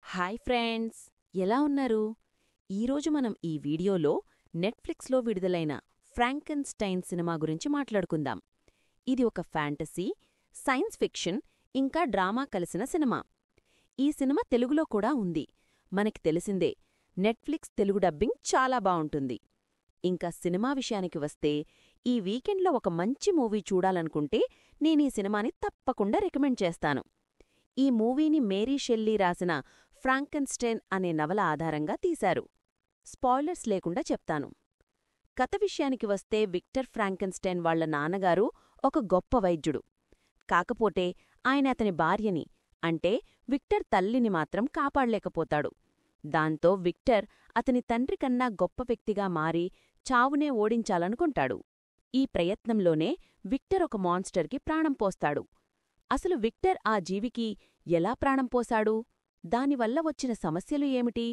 Hi friends, ఎలా ఉన్నారు? ఈరోజు మనం ఈ వీడియోలో నెట్ఫ్లిక్స్లో విడుదలైన ఫ్రాంకెన్‌స్టైన్ సినిమా గురించి మాట్లాడుకుందాం. ఇది ఒక ఫ్యాంటసీ, సైన్స్ ఫిక్షన్ ఇంకా డ్రామా కలిసిన సినిమా. ఈ సినిమా తెలుగులో కూడా ఉంది. మనకి తెలిసిందే, నెట్ఫ్లిక్స్ తెలుగు డబ్బింగ్ చాలా బావుంటుంది. ఇంకా సినిమా విషయానికి వస్తే, ఈ వీకెండ్లో ఒక మంచి మూవీ చూడాలనుకుంటే నేనీ సినిమాని తప్పకుండా రికమెండ్ చేస్తాను. ఈ మూవీని మేరీ షెల్లీ రాసిన ఫ్రాంకెన్‌స్టైన్ అనే నవల ఆధారంగా తీశారు. స్పాయిలర్స్ లేకుండా చెప్తాను. కథ విషయానికి వస్తే, విక్టర్ ఫ్రాంకెన్‌స్టైన్ వాళ్ల నాన్నగారు ఒక గొప్ప వైద్యుడు. కాకపోతే ఆయన అతని భార్యని, అంటే విక్టర్ తల్లిని మాత్రం కాపాడలేకపోతాడు. దాంతో విక్టర్ అతని తండ్రికన్నా గొప్ప వ్యక్తిగా మారి చావునే ఓడించాలనుకుంటాడు. ఈ ప్రయత్నంలోనే విక్టర్ ఒక మాన్స్టర్కి ప్రాణం పోస్తాడు. అసలు విక్టర్ ఆ జీవికి ఎలా ప్రాణం పోశాడు? దానివల్ల వచ్చిన సమస్యలు ఏమిటి?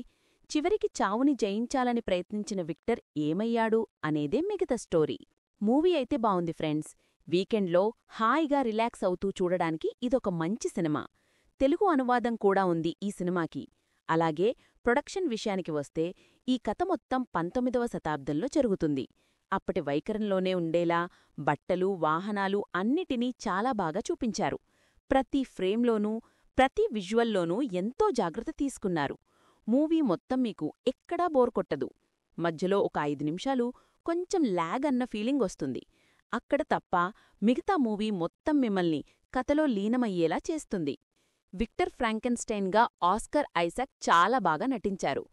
చివరికి చావుని జయించాలని ప్రయత్నించిన విక్టర్ ఏమయ్యాడు అనేదే మిగతా స్టోరీ. మూవీ అయితే బావుంది ఫ్రెండ్స్. వీకెండ్లో హాయిగా రిలాక్స్ అవుతూ చూడడానికి ఇదొక మంచి సినిమా. తెలుగు అనువాదం కూడా ఉంది ఈ సినిమాకి. అలాగే ప్రొడక్షన్ విషయానికి వస్తే, ఈ కథ మొత్తం 19వ శతాబ్దంలో జరుగుతుంది. అప్పటి వైఖరంలోనే ఉండేలా బట్టలు, వాహనాలు అన్నిటినీ చాలా బాగా చూపించారు. ప్రతి ఫ్రేమ్లోనూ, ప్రతి విజువల్లోనూ ఎంతో జాగ్రత్త తీసుకున్నారు. మూవీ మొత్తం మీకు ఎక్కడా బోర్ కొట్టదు. మధ్యలో ఒక 5 నిమిషాలు కొంచెం ల్యాగ్ అన్న ఫీలింగ్ వస్తుంది. అక్కడ తప్ప మిగతా మూవీ మొత్తం మిమ్మల్ని కథలో లీనమయ్యేలా చేస్తుంది. విక్టర్ ఫ్రాంకెన్‌స్టైన్గా ఆస్కర్ ఐజాక్ చాలా బాగా నటించారు.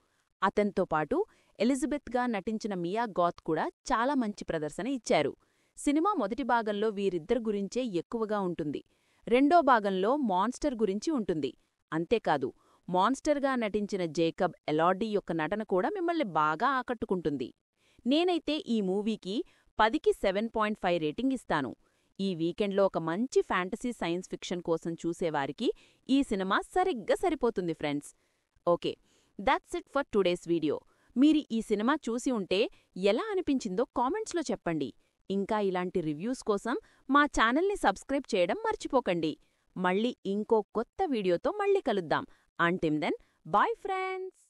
అతనితో పాటు ఎలిజబెత్గా నటించిన మియా గాత్ కూడా చాలా మంచి ప్రదర్శన ఇచ్చారు. సినిమా మొదటి భాగంలో వీరిద్దరి గురించే ఎక్కువగా ఉంటుంది. రెండో భాగంలో మాన్స్టర్ గురించి ఉంటుంది. అంతేకాదు, మాన్స్టర్గా నటించిన జేకబ్ ఎలార్డీ యొక్క నటన కూడా మిమ్మల్ని బాగా ఆకట్టుకుంటుంది. నేనైతే ఈ మూవీకి 10కి 7.5 రేటింగ్ ఇస్తాను. ఈ వీకెండ్లో ఒక మంచి ఫ్యాంటసీ సైన్స్ ఫిక్షన్ కోసం చూసేవారికి ఈ సినిమా సరిగ్గా సరిపోతుంది friends. Okay, that's it for today's video. మీరు ఈ సినిమా చూసి ఉంటే ఎలా అనిపించిందో కామెంట్స్లో చెప్పండి. ఇంకా ఇలాంటి రివ్యూస్ కోసం మా ఛానల్ని సబ్స్క్రైబ్ చేయడం మర్చిపోకండి. మళ్ళీ ఇంకో కొత్త వీడియోతో మళ్ళీ కలుద్దాం. Until then, bye friends.